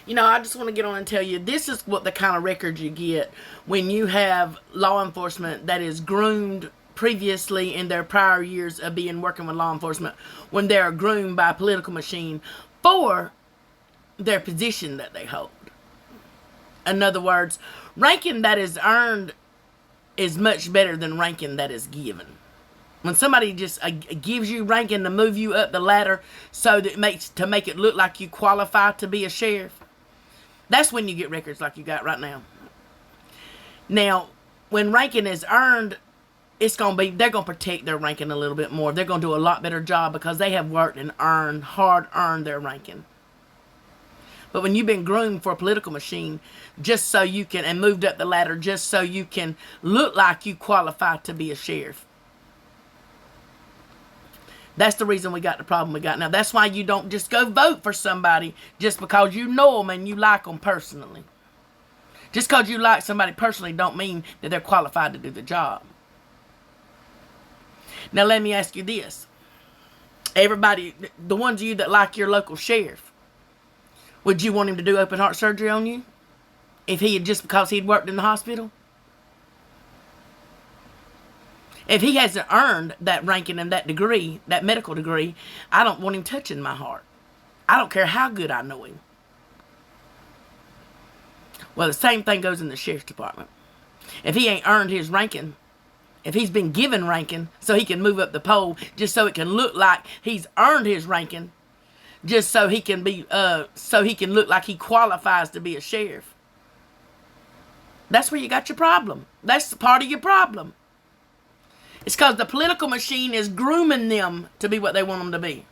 You know, I just want to get on and tell you, this is what the kind of record you get when you have law enforcement that is groomed previously in their prior years of being working with law enforcement, when they're groomed by a political machine for their position that they hold. In other words, ranking that is earned is much better than ranking that is given. When somebody just gives you ranking to move you up the ladder so that to make it look like you qualify to be a sheriff, that's when you get records like you got right now. Now, when ranking is earned, they're gonna protect their ranking a little bit more. They're gonna do a lot better job because they have worked and hard earned their ranking. But when you've been groomed for a political machine just so you can, and moved up the ladder just so you can look like you qualify to be a sheriff, that's the reason we got the problem we got now. That's why you don't just go vote for somebody just because you know them and you like them personally. Just because you like somebody personally don't mean that they're qualified to do the job. Now let me ask you this. Everybody, the ones of you that like your local sheriff, would you want him to do open heart surgery on you? If he had, just because he'd worked in the hospital? If he hasn't earned that ranking and that degree, that medical degree, I don't want him touching my heart. I don't care how good I know him. Well, the same thing goes in the sheriff's department. If he ain't earned his ranking, if he's been given ranking so he can move up the pole, just so it can look like he's earned his ranking, just so he can look like he qualifies to be a sheriff, that's where you got your problem. That's part of your problem. It's because the political machine is grooming them to be what they want them to be.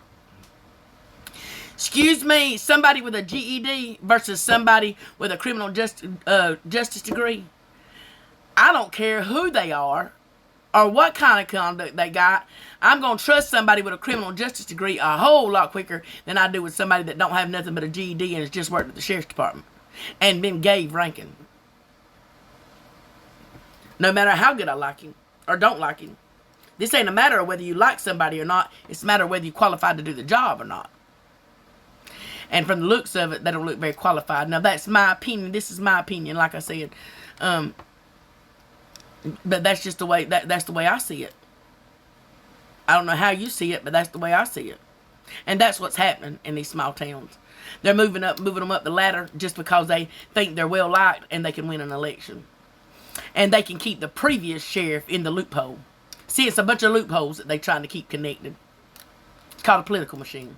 Excuse me, somebody with a GED versus somebody with a criminal justice degree. I don't care who they are or what kind of conduct they got. I'm going to trust somebody with a criminal justice degree a whole lot quicker than I do with somebody that don't have nothing but a GED and has just worked at the sheriff's department and been gave ranking. No matter how good I like him or don't like him. This ain't a matter of whether you like somebody or not. It's a matter of whether you're qualified to do the job or not. And from the looks of it, they don't look very qualified. Now, that's my opinion. This is my opinion, like I said. But that's just the way, that's the way I see it. I don't know how you see it, but that's the way I see it. And that's what's happening in these small towns. They're moving them up the ladder just because they think they're well liked and they can win an election. And they can keep the previous sheriff in the loophole. See, it's a bunch of loopholes that they're trying to keep connected. It's called a political machine.